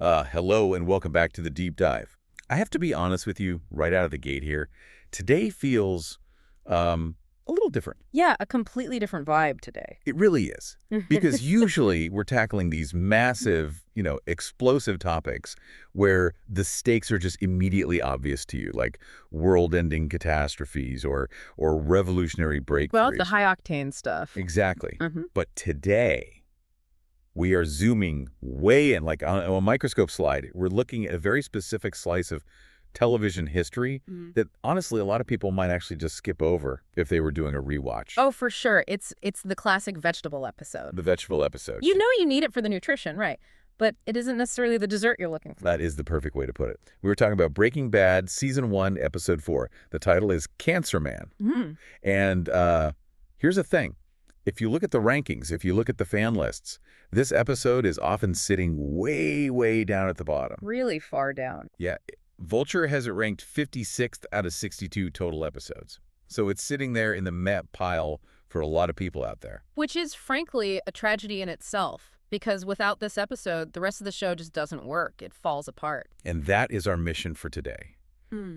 Hello and welcome back to the deep dive. I have to be honest with you right out of the gate here. Today feels a little different. Yeah, a completely different vibe today. It really is. Because usually we're tackling these massive, explosive topics where the stakes are just immediately obvious to you, like world-ending catastrophes or revolutionary breakthroughs. Well, the high-octane stuff. Exactly. But today, we are zooming way in, like on a microscope slide. We're looking at a very specific slice of television history that honestly a lot of people might actually just skip over if they were doing a rewatch. Oh, for sure. It's the classic vegetable episode. The vegetable episode. You know you need it for the nutrition, right? But it isn't necessarily the dessert you're looking for. That is the perfect way to put it. We were talking about Breaking Bad, Season 1, Episode 4. The title is Cancer Man. And here's the thing. If you look at the rankings, if you look at the fan lists, this episode is often sitting way, way down at the bottom. Really far down. Yeah. Vulture has it ranked 56th out of 62 total episodes. So it's sitting there in the meh pile for a lot of people out there. Which is, frankly, a tragedy in itself. Because without this episode, the rest of the show just doesn't work. It falls apart. And that is our mission for today.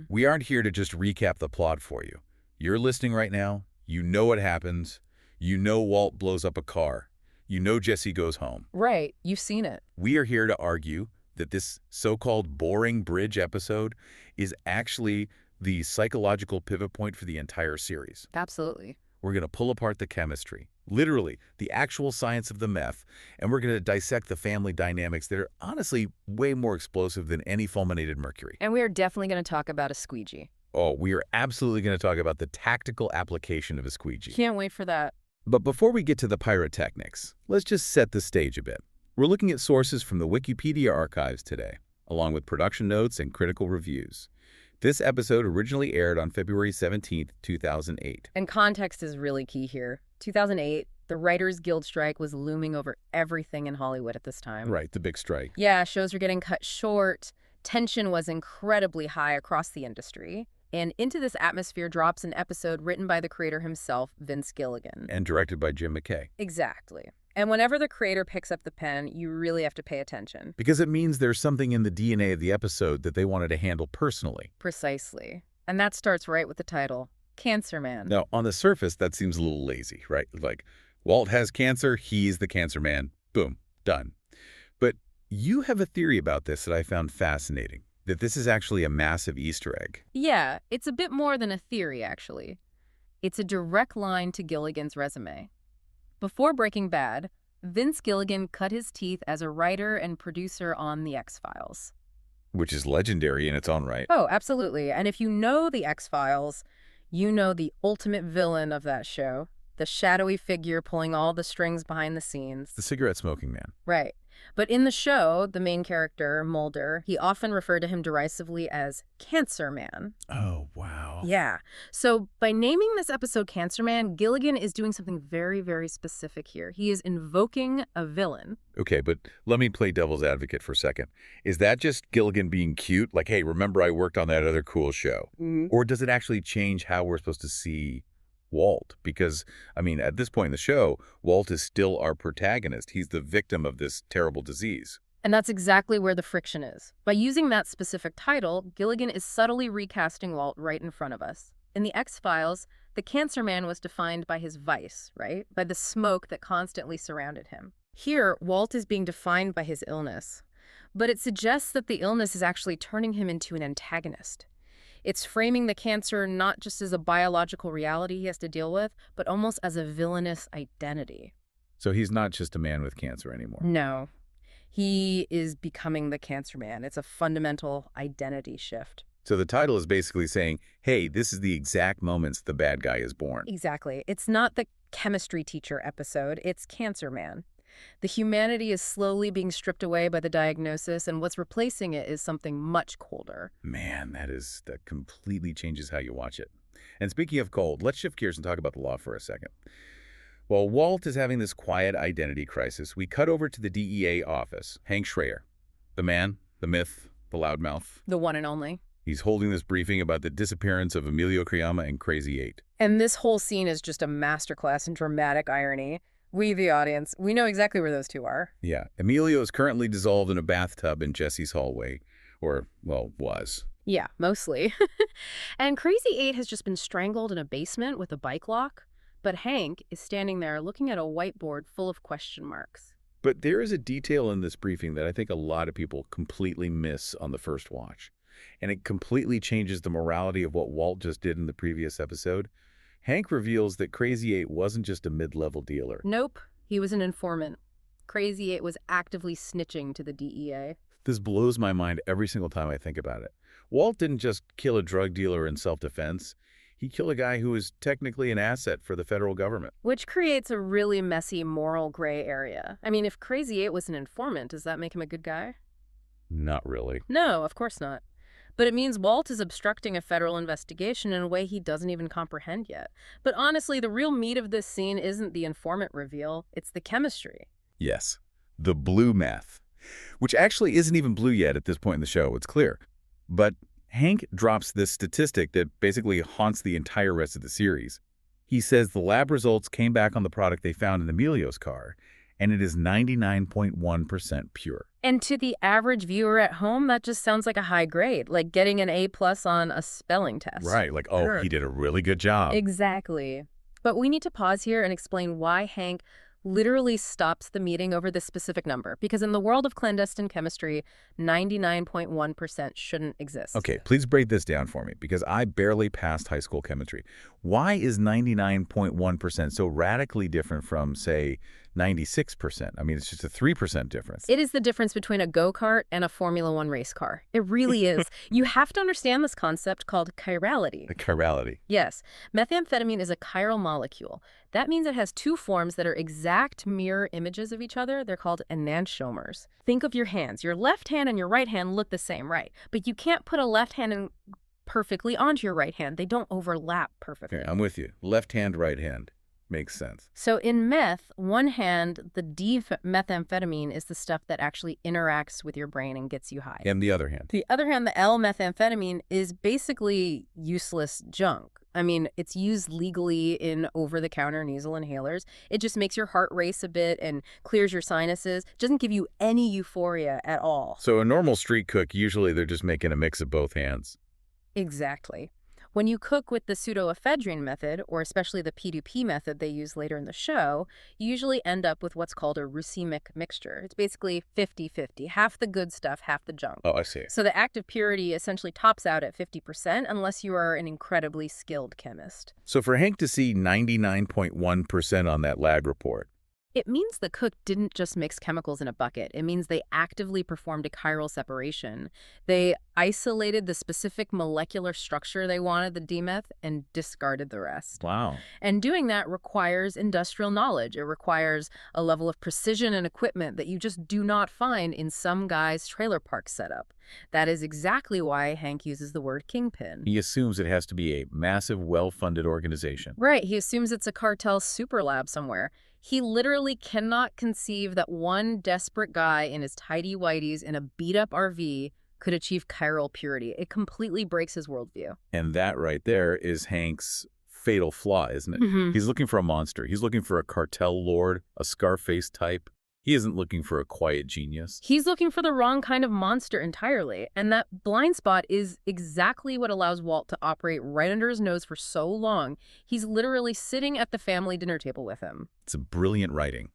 We aren't here to just recap the plot for you. You're listening right now. You know what happens. You know Walt blows up a car. You know Jesse goes home. Right. You've seen it. We are here to argue that this so-called boring bridge episode is actually the psychological pivot point for the entire series. Absolutely. We're going to pull apart the chemistry, literally the actual science of the meth, and we're going to dissect the family dynamics that are honestly way more explosive than any fulminated mercury. And we are definitely going to talk about a squeegee. Oh, we are absolutely going to talk about the tactical application of a squeegee. Can't wait for that. But before we get to the pyrotechnics, let's just set the stage a bit. We're looking at sources from the Wikipedia archives today, along with production notes and critical reviews. This episode originally aired on February 17th, 2008. And context is really key here. 2008, the Writers Guild strike was looming over everything in Hollywood at this time. Right, the big strike. Yeah, shows were getting cut short. Tension was incredibly high across the industry. And into this atmosphere drops an episode written by the creator himself, Vince Gilligan. And directed by Jim McKay. Exactly. And whenever the creator picks up the pen, you really have to pay attention. Because it means there's something in the DNA of the episode that they wanted to handle personally. Precisely. And that starts right with the title, Cancer Man. Now, on the surface, that seems a little lazy, right? Like, Walt has cancer, he's the cancer man. Boom, done. But you have a theory about this that I found fascinating, that this is actually a massive Easter egg. Yeah, it's a bit more than a theory, actually. It's a direct line to Gilligan's resume. Before Breaking Bad, Vince Gilligan cut his teeth as a writer and producer on The X-Files. Which is legendary in its own right. Oh, absolutely. And if you know The X-Files, you know the ultimate villain of that show, the shadowy figure pulling all the strings behind the scenes. The cigarette-smoking man. Right. But in the show, the main character, Mulder, he often referred to him derisively as Cancer Man. Oh, wow. Yeah. So by naming this episode Cancer Man, Gilligan is doing something very, very specific here. He is invoking a villain. Okay, but let me play devil's advocate for a second. Is that just Gilligan being cute? Like, hey, remember I worked on that other cool show? Or does it actually change how we're supposed to see Walt? Because, I mean, at this point in the show, Walt is still our protagonist. He's the victim of this terrible disease. And that's exactly where the friction is. By using that specific title, Gilligan is subtly recasting Walt right in front of us. In the X-Files, the Cancer Man was defined by his vice, right? By the smoke that constantly surrounded him. Here, Walt is being defined by his illness. But it suggests that the illness is actually turning him into an antagonist. It's framing the cancer not just as a biological reality he has to deal with, but almost as a villainous identity. So he's not just a man with cancer anymore. No. He is becoming the Cancer Man. It's a fundamental identity shift. So the title is basically saying, hey, this is the exact moments the bad guy is born. Exactly. It's not the chemistry teacher episode. It's Cancer Man. The humanity is slowly being stripped away by the diagnosis, and what's replacing it is something much colder. Man, that completely changes how you watch it. And speaking of cold, let's shift gears and talk about the law for a second. While Walt is having this quiet identity crisis, we cut over to the DEA office. Hank Schrayer, the man, the myth, the loudmouth. The one and only. He's holding this briefing about the disappearance of Emilio Criyama and Crazy 8. And this whole scene is just a masterclass in dramatic irony. We, the audience, we know exactly where those two are. Yeah. Emilio is currently dissolved in a bathtub in Jesse's hallway. Or, well, was. Yeah, mostly. And Crazy 8 has just been strangled in a basement with a bike lock. But Hank is standing there looking at a whiteboard full of question marks. But there is a detail in this briefing that I think a lot of people completely miss on the first watch. And it completely changes the morality of what Walt just did in the previous episode. Hank reveals that Crazy 8 wasn't just a mid-level dealer. Nope, he was an informant. Crazy 8 was actively snitching to the DEA. This blows my mind every single time I think about it. Walt didn't just kill a drug dealer in self-defense. He killed a guy who was technically an asset for the federal government. Which creates a really messy moral gray area. I mean, if Crazy 8 was an informant, does that make him a good guy? Not really. No, of course not. But it means Walt is obstructing a federal investigation in a way he doesn't even comprehend yet. But honestly, the real meat of this scene isn't the informant reveal, it's the chemistry. Yes, the blue meth, which actually isn't even blue yet at this point in the show, it's clear. But Hank drops this statistic that basically haunts the entire rest of the series. He says the lab results came back on the product they found in Emilio's car, and it is 99.1% pure. And to the average viewer at home, that just sounds like a high grade, like getting an A+ on a spelling test. Right, like, oh, he did a really good job. Exactly. But we need to pause here and explain why Hank literally stops the meeting over this specific number. Because in the world of clandestine chemistry, 99.1% shouldn't exist. Okay, please break this down for me, because I barely passed high school chemistry. Why is 99.1% so radically different from, say, 96%? I mean, it's just a 3% difference. It is the difference between a go-kart and a Formula One race car. It really is. You have to understand this concept called chirality. The chirality. Yes. Methamphetamine is a chiral molecule. That means it has two forms that are exact mirror images of each other. They're called enantiomers. Think of your hands. Your left hand and your right hand look the same, right? But you can't put a left hand in perfectly onto your right hand. They don't overlap perfectly. Okay, I'm with you. Left hand, right hand. Makes sense. So in meth, one hand, the D-methamphetamine is the stuff that actually interacts with your brain and gets you high. And the other hand. The other hand, the L-methamphetamine is basically useless junk. I mean, it's used legally in over-the-counter nasal inhalers. It just makes your heart race a bit and clears your sinuses. It doesn't give you any euphoria at all. So a normal street cook, usually they're just making a mix of both hands. Exactly. When you cook with the pseudoephedrine method, or especially the P2P method they use later in the show, you usually end up with what's called a racemic mixture. It's basically 50-50, half the good stuff, half the junk. Oh, I see. So the active purity essentially tops out at 50% unless you are an incredibly skilled chemist. So for Hank to see 99.1% on that lab report, it means the cook didn't just mix chemicals in a bucket. It means they actively performed a chiral separation. They isolated the specific molecular structure they wanted, the D-meth, and discarded the rest. wow. And doing that requires industrial knowledge. It requires a level of precision and equipment that you just do not find in some guy's trailer park setup. That is exactly why Hank uses the word kingpin. He assumes it has to be a massive, well-funded organization. Right, he assumes it's a cartel super lab somewhere. He literally cannot conceive that one desperate guy in his tighty-whities in a beat-up RV could achieve chiral purity. It completely breaks his worldview. And that right there is Hank's fatal flaw, isn't it? Mm-hmm. He's looking for a monster. He's looking for a cartel lord, a Scarface type. He isn't looking for a quiet genius. He's looking for the wrong kind of monster entirely. And that blind spot is exactly what allows Walt to operate right under his nose for so long. He's literally sitting at the family dinner table with him. It's a brilliant writing.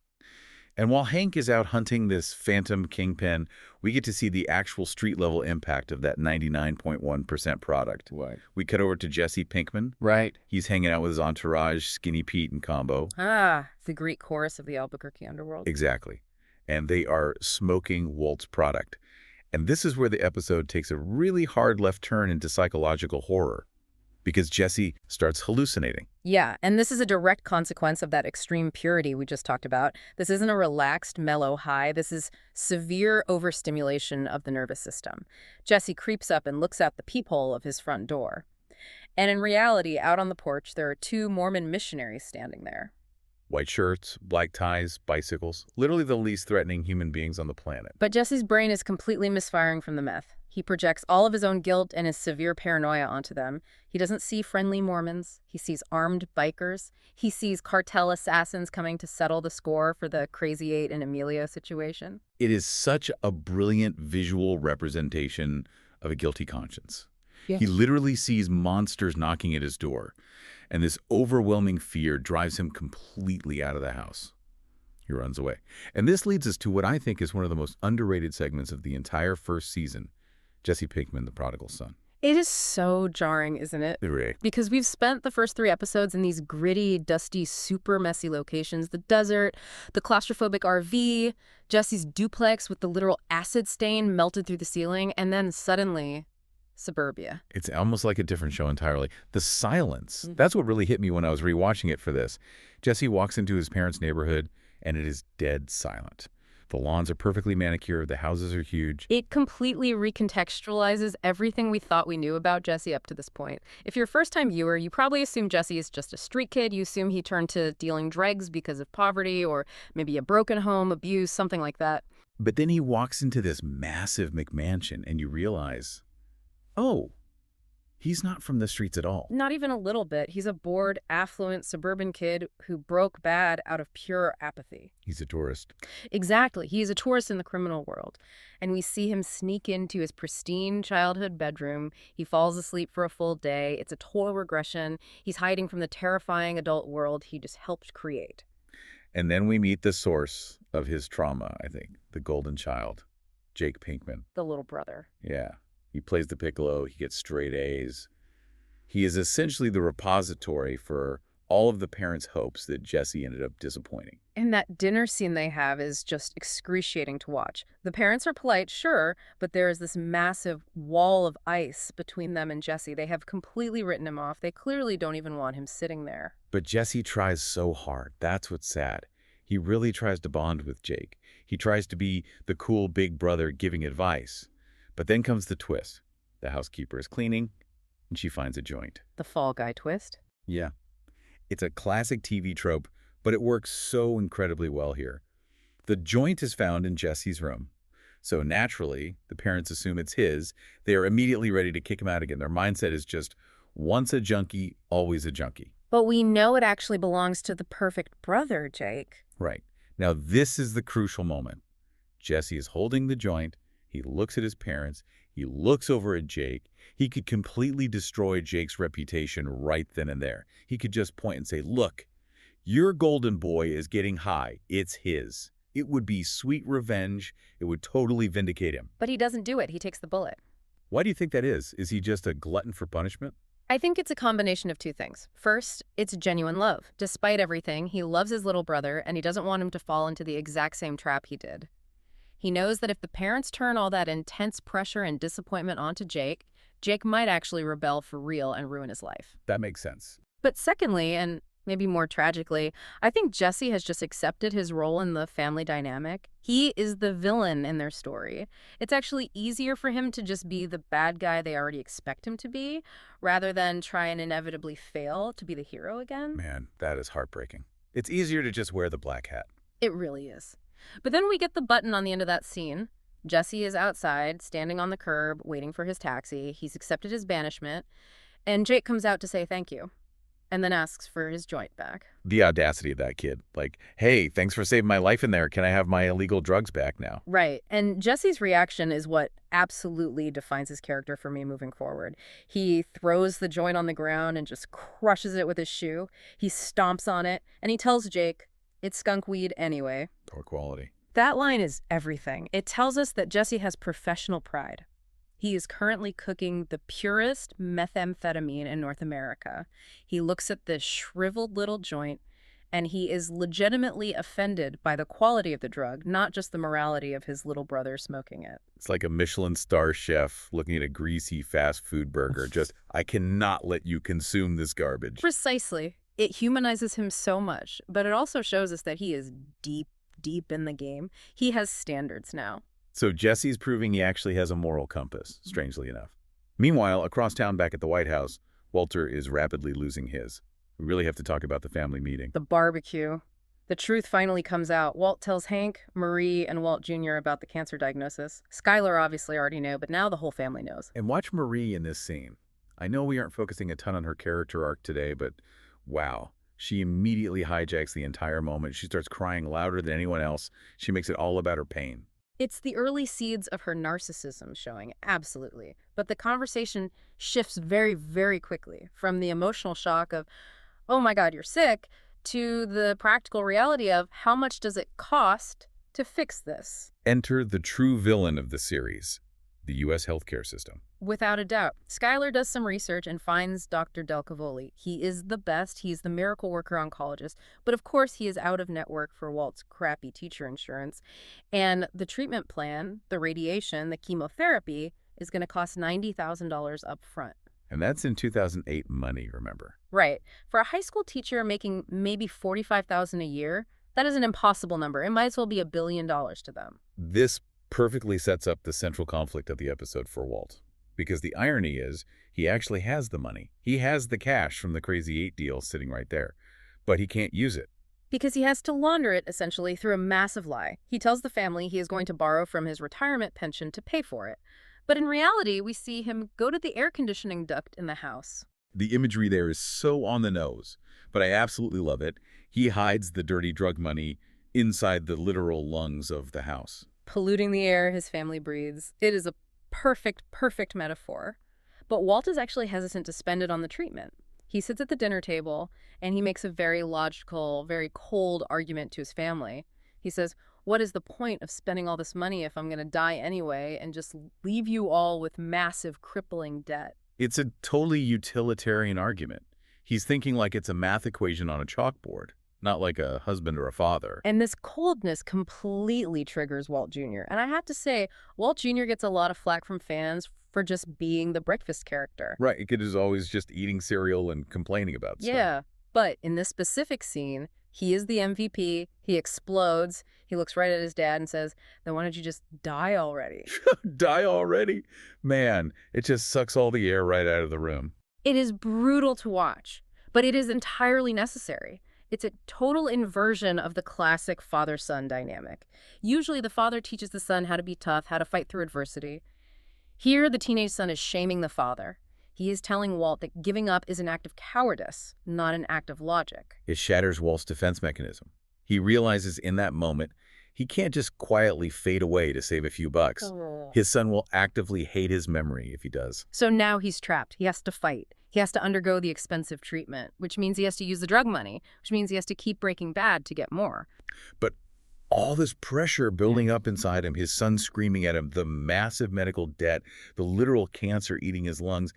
And while Hank is out hunting this phantom kingpin, we get to see the actual street-level impact of that 99.1% product. Right. We cut over to Jesse Pinkman. Right. He's hanging out with his entourage, Skinny Pete and Combo. Ah, the Greek chorus of the Albuquerque underworld. Exactly. And they are smoking Walt's product. And this is where the episode takes a really hard left turn into psychological horror, because Jesse starts hallucinating. Yeah, and this is a direct consequence of that extreme purity we just talked about. This isn't a relaxed, mellow high. This is severe overstimulation of the nervous system. Jesse creeps up and looks out the peephole of his front door. And in reality, out on the porch, there are two Mormon missionaries standing there. White shirts, black ties, bicycles, literally the least threatening human beings on the planet. But Jesse's brain is completely misfiring from the meth. He projects all of his own guilt and his severe paranoia onto them. He doesn't see friendly Mormons. He sees armed bikers. He sees cartel assassins coming to settle the score for the Crazy Eight and Emilio situation. It is such a brilliant visual representation of a guilty conscience. Yeah. He literally sees monsters knocking at his door, and this overwhelming fear drives him completely out of the house. He runs away. And this leads us to what I think is one of the most underrated segments of the entire first season, Jesse Pinkman, the prodigal son. It is so jarring, isn't it? Right. Because we've spent the first 3 episodes in these gritty, dusty, super messy locations. The desert, the claustrophobic RV, Jesse's duplex with the literal acid stain melted through the ceiling, and then suddenly, suburbia. It's almost like a different show entirely. The silence, that's what really hit me when I was rewatching it for this. Jesse walks into his parents' neighborhood, and it is dead silent. The lawns are perfectly manicured. The houses are huge. It completely recontextualizes everything we thought we knew about Jesse up to this point. If you're a first-time viewer, you probably assume Jesse is just a street kid. You assume he turned to dealing drugs because of poverty or maybe a broken home, abuse, something like that. But then he walks into this massive McMansion, and you realize, oh, he's not from the streets at all. Not even a little bit. He's a bored, affluent, suburban kid who broke bad out of pure apathy. He's a tourist. Exactly. He is a tourist in the criminal world. And we see him sneak into his pristine childhood bedroom. He falls asleep for a full day. It's a total regression. He's hiding from the terrifying adult world he just helped create. And then we meet the source of his trauma, I think, the golden child, Jake Pinkman. The little brother. Yeah. He plays the piccolo. He gets straight A's. He is essentially the repository for all of the parents' hopes that Jesse ended up disappointing. And that dinner scene they have is just excruciating to watch. The parents are polite, sure, but there is this massive wall of ice between them and Jesse. They have completely written him off. They clearly don't even want him sitting there. But Jesse tries so hard. That's what's sad. He really tries to bond with Jake. He tries to be the cool big brother giving advice. But then comes the twist. The housekeeper is cleaning, and she finds a joint. The Fall Guy twist? Yeah. It's a classic TV trope, but it works so incredibly well here. The joint is found in Jesse's room. So naturally, the parents assume it's his. They are immediately ready to kick him out again. Their mindset is just, once a junkie, always a junkie. But we know it actually belongs to the perfect brother, Jake. Right. Now, this is the crucial moment. Jesse is holding the joint. He looks at his parents. He looks over at Jake. He could completely destroy Jake's reputation right then and there. He could just point and say, look, your golden boy is getting high. It's his. It would be sweet revenge. It would totally vindicate him. But he doesn't do it. He takes the bullet. Why do you think that is? Is he just a glutton for punishment? I think it's a combination of 2 things. First, it's genuine love. Despite everything, he loves his little brother, and he doesn't want him to fall into the exact same trap he did. He knows that if the parents turn all that intense pressure and disappointment onto Jake, Jake might actually rebel for real and ruin his life. That makes sense. But secondly, and maybe more tragically, I think Jesse has just accepted his role in the family dynamic. He is the villain in their story. It's actually easier for him to just be the bad guy they already expect him to be, rather than try and inevitably fail to be the hero again. Man, that is heartbreaking. It's easier to just wear the black hat. It really is. But then we get the button on the end of that scene. Jesse is outside, standing on the curb, waiting for his taxi. He's accepted his banishment, and Jake comes out to say thank you, and then asks for his joint back. The audacity of that kid. Like, hey, thanks for saving my life in there. Can I have my illegal drugs back now? Right. And Jesse's reaction is what absolutely defines his character for me moving forward. He throws the joint on the ground and just crushes it with his shoe. He stomps on it, and he tells Jake, it's skunk weed anyway. Poor quality. That line is everything. It tells us that Jesse has professional pride. He is currently cooking the purest methamphetamine in North America. He looks at this shriveled little joint, and he is legitimately offended by the quality of the drug, not just the morality of his little brother smoking it. It's like a Michelin star chef looking at a greasy fast food burger. Just, I cannot let you consume this garbage. Precisely. It humanizes him so much, but it also shows us that he is deep in the game. He has standards now. So Jesse's proving he actually has a moral compass, strangely enough. Meanwhile, across town back at the White House, Walter is rapidly losing his. We really have to talk about the family meeting. The barbecue. The truth finally comes out. Walt tells Hank, Marie, and Walt Jr. about the cancer diagnosis. Skylar obviously already knew, but now the whole family knows. And watch Marie in this scene. I know we aren't focusing a ton on her character arc today, but wow. She immediately hijacks the entire moment. She starts crying louder than anyone else. She makes it all about her pain. It's the early seeds of her narcissism showing, absolutely. But the conversation shifts very, very quickly from the emotional shock of, oh my God, you're sick, to the practical reality of how much does it cost to fix this? Enter the true villain of the series, the U.S. healthcare system. Without a doubt. Skylar does some research and finds Dr. Del Cavoli. He is the best. He's the miracle worker oncologist. But of course, he is out of network for Walt's crappy teacher insurance. And the treatment plan, the radiation, the chemotherapy, is going to cost $90,000 up front. And that's in 2008 money, remember? Right. For a high school teacher making maybe $45,000 a year, that is an impossible number. It might as well be $1 billion to them. This perfectly sets up the central conflict of the episode for Walt. Because the irony is, he actually has the money. He has the cash from the Crazy 8 deal sitting right there. But he can't use it. Because he has to launder it, essentially, through a massive lie. He tells the family he is going to borrow from his retirement pension to pay for it. But in reality, we see him go to the air conditioning duct in the house. The imagery there is so on the nose, but I absolutely love it. He hides the dirty drug money inside the literal lungs of the house. Polluting the air his family breathes. It is a perfect, perfect metaphor. But Walt is actually hesitant to spend it on the treatment. He sits at the dinner table, and he makes a very logical, very cold argument to his family. He says, what is the point of spending all this money if I'm going to die anyway and just leave you all with massive, crippling debt? It's a totally utilitarian argument. He's thinking like it's a math equation on a chalkboard, not like a husband or a father. And this coldness completely triggers Walt Jr. And I have to say, Walt Jr. gets a lot of flack from fans for just being the breakfast character. Right, kid is always just eating cereal and complaining about stuff. Yeah, but in this specific scene, he is the MVP, he explodes, he looks right at his dad and says, then why don't you just die already? Die already? Man, it just sucks all the air right out of the room. It is brutal to watch, but it is entirely necessary. It's a total inversion of the classic father-son dynamic. Usually the father teaches the son how to be tough, how to fight through adversity. Here, the teenage son is shaming the father. He is telling Walt that giving up is an act of cowardice, not an act of logic. It shatters Walt's defense mechanism. He realizes in that moment, he can't just quietly fade away to save a few bucks. Oh. His son will actively hate his memory if he does. So now he's trapped. He has to fight. He has to undergo the expensive treatment, which means he has to use the drug money, which means he has to keep breaking bad to get more. But all this pressure building up inside him, his son screaming at him, the massive medical debt, the literal cancer eating his lungs,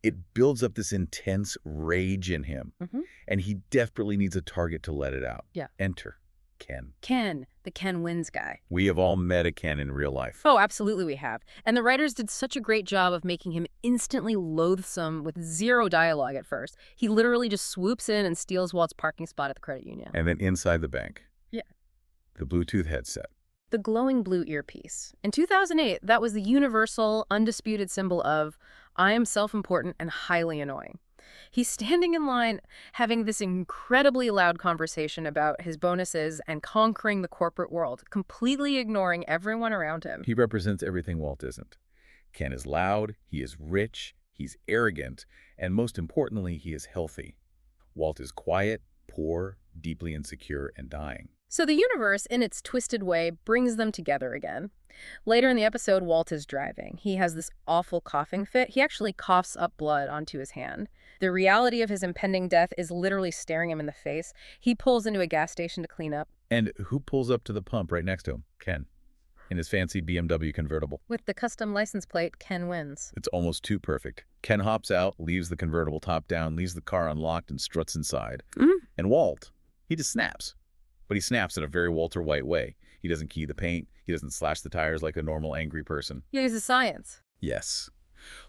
it builds up this intense rage in him. And he desperately needs a target to let it out. Yeah. Enter Ken. Ken, the Ken wins guy. We have all met a Ken in real life. Oh, absolutely we have. And the writers did such a great job of making him instantly loathsome with zero dialogue at first. He literally just swoops in and steals Walt's parking spot at the credit union. And then inside the bank. Yeah. The Bluetooth headset. The glowing blue earpiece. In 2008, that was the universal, undisputed symbol of, I am self-important and highly annoying. He's standing in line having this incredibly loud conversation about his bonuses and conquering the corporate world, completely ignoring everyone around him. He represents everything Walt isn't. Ken is loud, he is rich, he's arrogant, and most importantly, he is healthy. Walt is quiet, poor, deeply insecure, and dying. So the universe, in its twisted way, brings them together again. Later in the episode, Walt is driving. He has this awful coughing fit. He actually coughs up blood onto his hand. The reality of his impending death is literally staring him in the face. He pulls into a gas station to clean up. And who pulls up to the pump right next to him? Ken. In his fancy BMW convertible. With the custom license plate, Ken wins. It's almost too perfect. Ken hops out, leaves the convertible top down, leaves the car unlocked, and struts inside. And Walt, he just snaps. But he snaps in a very Walter White way. He doesn't key the paint. He doesn't slash the tires like a normal angry person. He uses science. Yes.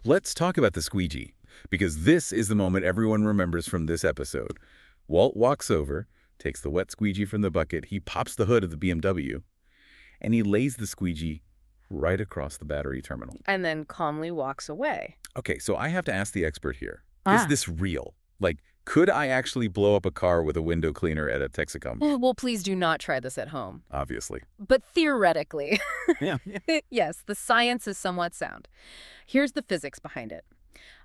Let's talk about the squeegee, because this is the moment everyone remembers from this episode. Walt walks over, takes the wet squeegee from the bucket, he pops the hood of the BMW, and he lays the squeegee right across the battery terminal. And then calmly walks away. Okay, so I have to ask the expert here. Is this real? Like, Could I actually blow up a car with a window cleaner at a Texacum? Well, please do not try this at home. Obviously. But theoretically, Yeah. yes, the science is somewhat sound. Here's the physics behind it.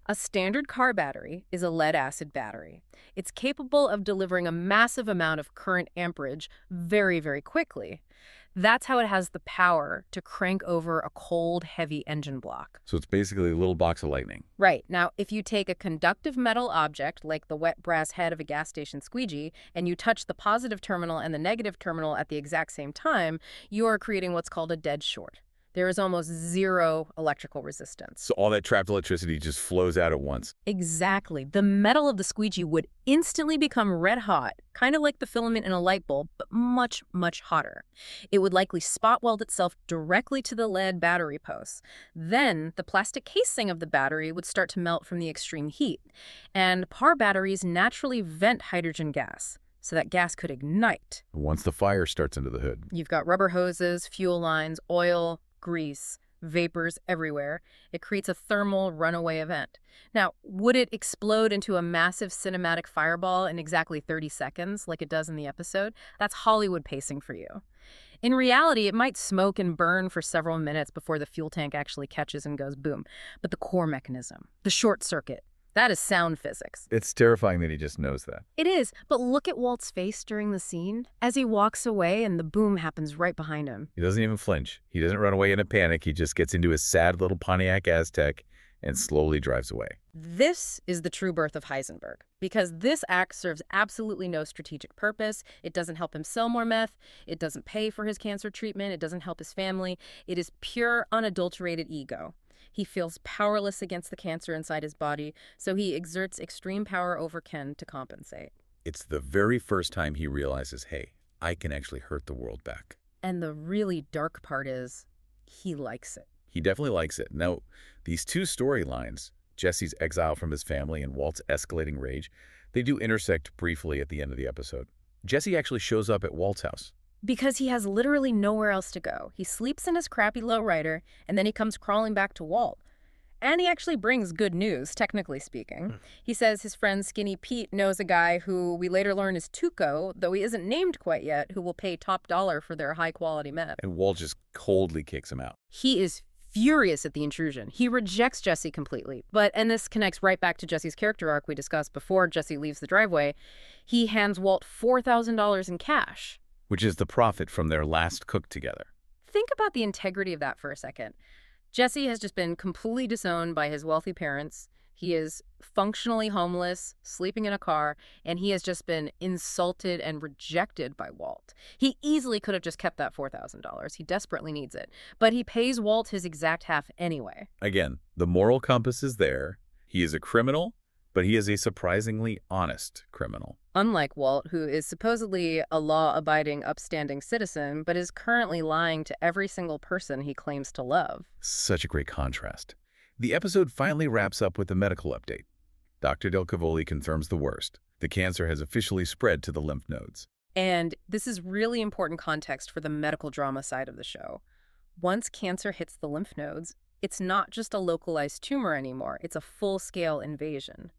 A standard car battery is a lead-acid battery. It's capable of delivering a massive amount of current amperage very, very quickly. That's how it has the power to crank over a cold, heavy engine block. So it's basically a little box of lightning. Right. Now, if you take a conductive metal object, like the wet brass head of a gas station squeegee, and you touch the positive terminal and the negative terminal at the exact same time, you are creating what's called a dead short. There is almost zero electrical resistance. So all that trapped electricity just flows out at once. Exactly. The metal of the squeegee would instantly become red hot, kind of like the filament in a light bulb, but much, much hotter. It would likely spot weld itself directly to the lead battery posts. Then the plastic casing of the battery would start to melt from the extreme heat. And car batteries naturally vent hydrogen gas, so that gas could ignite. Once the fire starts under the hood. You've got rubber hoses, fuel lines, oil, grease, vapors everywhere. It creates a thermal runaway event. Now, would it explode into a massive cinematic fireball in exactly 30 seconds like it does in the episode? That's Hollywood pacing for you. In reality, it might smoke and burn for several minutes before the fuel tank actually catches and goes boom. But the core mechanism, the short circuit, that is sound physics. It's terrifying that he just knows that. It is, but look at Walt's face during the scene as he walks away and the boom happens right behind him. He doesn't even flinch. He doesn't run away in a panic. He just gets into his sad little Pontiac Aztec and slowly drives away. This is the true birth of Heisenberg, because this act serves absolutely no strategic purpose. It doesn't help him sell more meth. It doesn't pay for his cancer treatment. It doesn't help his family. It is pure, unadulterated ego. He feels powerless against the cancer inside his body, so he exerts extreme power over Ken to compensate. It's the very first time he realizes, hey, I can actually hurt the world back. And the really dark part is, he likes it. He definitely likes it. Now, these two storylines, Jesse's exile from his family and Walt's escalating rage, they do intersect briefly at the end of the episode. Jesse actually shows up at Walt's house. Because he has literally nowhere else to go. He sleeps in his crappy lowrider, and then he comes crawling back to Walt. And he actually brings good news, technically speaking. He says his friend Skinny Pete knows a guy who we later learn is Tuco, though he isn't named quite yet, who will pay top dollar for their high-quality meth. And Walt just coldly kicks him out. He is furious at the intrusion. He rejects Jesse completely. And this connects right back to Jesse's character arc we discussed before Jesse leaves the driveway. He hands Walt $4,000 in cash. Which is the profit from their last cook together. Think about the integrity of that for a second. Jesse has just been completely disowned by his wealthy parents. He is functionally homeless, sleeping in a car, and he has just been insulted and rejected by Walt. He easily could have just kept that $4,000. He desperately needs it. But he pays Walt his exact half anyway. Again, the moral compass is there. He is a criminal, but he is a surprisingly honest criminal. Unlike Walt, who is supposedly a law-abiding, upstanding citizen, but is currently lying to every single person he claims to love. Such a great contrast. The episode finally wraps up with a medical update. Dr. Del Cavoli confirms the worst. The cancer has officially spread to the lymph nodes. And this is really important context for the medical drama side of the show. Once cancer hits the lymph nodes, it's not just a localized tumor anymore. It's a full-scale invasion.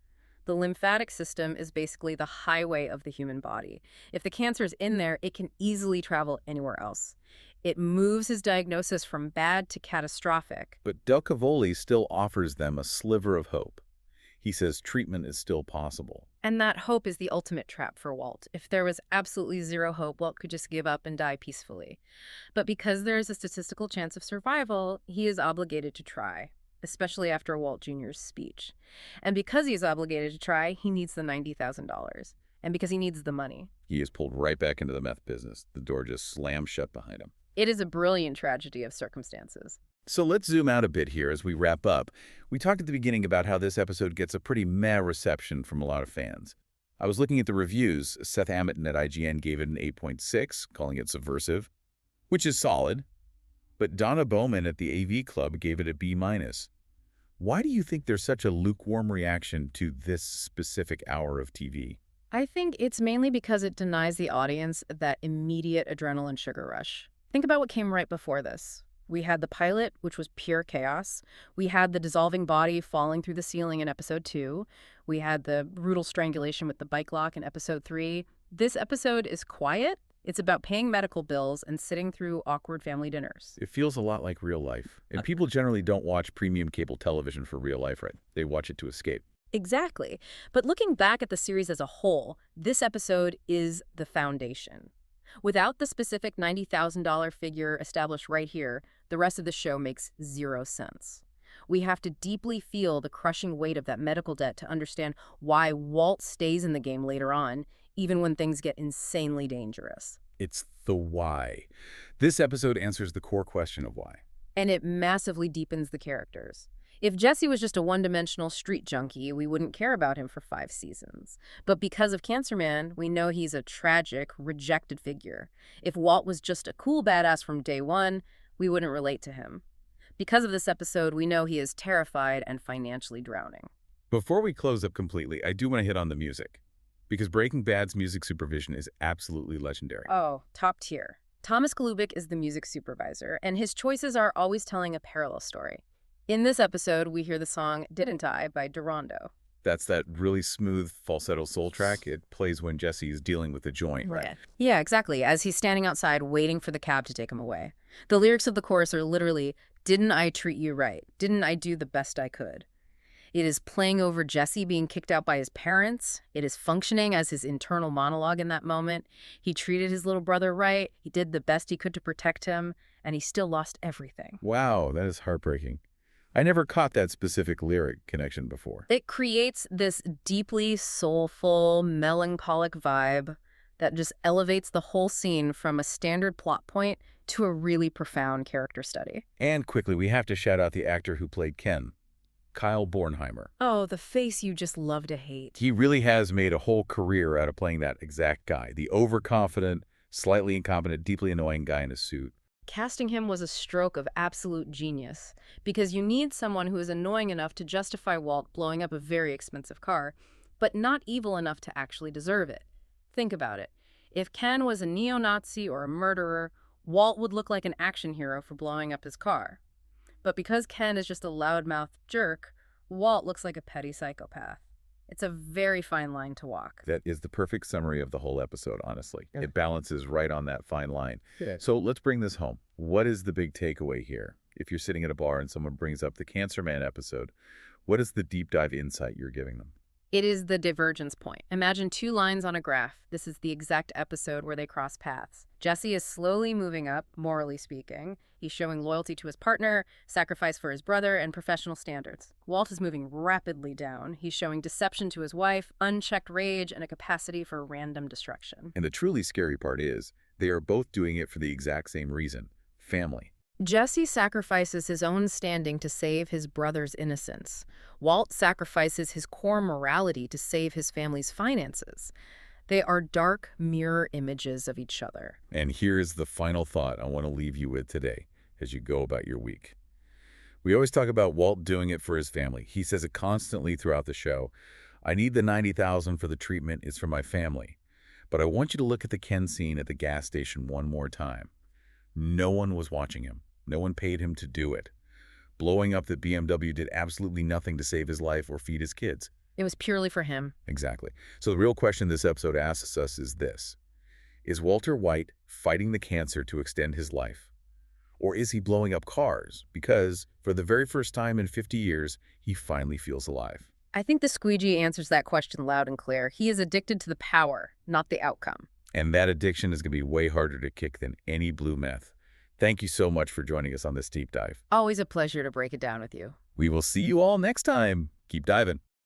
The lymphatic system is basically the highway of the human body. If the cancer is in there, it can easily travel anywhere else. It moves his diagnosis from bad to catastrophic. But Del Cavoli still offers them a sliver of hope. He says treatment is still possible. And that hope is the ultimate trap for Walt. If there was absolutely zero hope, Walt could just give up and die peacefully. But because there is a statistical chance of survival, he is obligated to try, especially after Walt Jr.'s speech. And because he's obligated to try, he needs the $90,000. And because he needs the money. He is pulled right back into the meth business. The door just slams shut behind him. It is a brilliant tragedy of circumstances. So let's zoom out a bit here as we wrap up. We talked at the beginning about how this episode gets a pretty meh reception from a lot of fans. I was looking at the reviews. Seth Hamilton at IGN gave it an 8.6, calling it subversive, which is solid. But Donna Bowman at the AV Club gave it a B-. Why do you think there's such a lukewarm reaction to this specific hour of TV? I think it's mainly because it denies the audience that immediate adrenaline sugar rush. Think about what came right before this. We had the pilot, which was pure chaos. We had the dissolving body falling through the ceiling in episode 2. We had the brutal strangulation with the bike lock in episode 3. This episode is quiet. It's about paying medical bills and sitting through awkward family dinners. It feels a lot like real life. And people generally don't watch premium cable television for real life, right? They watch it to escape. Exactly. But looking back at the series as a whole, this episode is the foundation. Without the specific $90,000 figure established right here, the rest of the show makes zero sense. We have to deeply feel the crushing weight of that medical debt to understand why Walt stays in the game later on, even when things get insanely dangerous. It's the why. This episode answers the core question of why. And it massively deepens the characters. If Jesse was just a one-dimensional street junkie, we wouldn't care about him for 5 seasons. But because of Cancer Man, we know he's a tragic, rejected figure. If Walt was just a cool badass from day one, we wouldn't relate to him. Because of this episode, we know he is terrified and financially drowning. Before we close up completely, I do want to hit on the music. Because Breaking Bad's music supervision is absolutely legendary. Oh, top tier. Thomas Golubic is the music supervisor, and his choices are always telling a parallel story. In this episode, we hear the song Didn't I by Durando. That's that really smooth falsetto soul track. It plays when Jesse is dealing with the joint, right? Yeah, exactly, as he's standing outside waiting for the cab to take him away. The lyrics of the chorus are literally, "Didn't I treat you right? Didn't I do the best I could?" It is playing over Jesse being kicked out by his parents. It is functioning as his internal monologue in that moment. He treated his little brother right. He did the best he could to protect him, and he still lost everything. Wow, that is heartbreaking. I never caught that specific lyric connection before. It creates this deeply soulful, melancholic vibe that just elevates the whole scene from a standard plot point to a really profound character study. And quickly, we have to shout out the actor who played Ken, Kyle Bornheimer. Oh, the face you just love to hate. He really has made a whole career out of playing that exact guy, the overconfident, slightly incompetent, deeply annoying guy in a suit. Casting him was a stroke of absolute genius, because you need someone who is annoying enough to justify Walt blowing up a very expensive car, but not evil enough to actually deserve it. Think about it. If Ken was a neo-Nazi or a murderer, Walt would look like an action hero for blowing up his car. But because Ken is just a loudmouthed jerk, Walt looks like a petty psychopath. It's a very fine line to walk. That is the perfect summary of the whole episode, honestly. Yeah. It balances right on that fine line. Yeah. So let's bring this home. What is the big takeaway here? If you're sitting at a bar and someone brings up the Cancer Man episode, what is the deep dive insight you're giving them? It is the divergence point. Imagine 2 lines on a graph. This is the exact episode where they cross paths. Jesse is slowly moving up, morally speaking. He's showing loyalty to his partner, sacrifice for his brother, and professional standards. Walt is moving rapidly down. He's showing deception to his wife, unchecked rage, and a capacity for random destruction. And the truly scary part is, they are both doing it for the exact same reason: family. Jesse sacrifices his own standing to save his brother's innocence. Walt sacrifices his core morality to save his family's finances. They are dark mirror images of each other. And here's the final thought I want to leave you with today as you go about your week. We always talk about Walt doing it for his family. He says it constantly throughout the show. I need the $90,000 for the treatment. It's for my family. But I want you to look at the Ken scene at the gas station one more time. No one was watching him. No one paid him to do it. Blowing up the BMW did absolutely nothing to save his life or feed his kids. It was purely for him. Exactly. So the real question this episode asks us is this: is Walter White fighting the cancer to extend his life? Or is he blowing up cars because, for the very first time in 50 years, he finally feels alive? I think the squeegee answers that question loud and clear. He is addicted to the power, not the outcome. And that addiction is going to be way harder to kick than any blue meth. Thank you so much for joining us on this deep dive. Always a pleasure to break it down with you. We will see you all next time. Keep diving.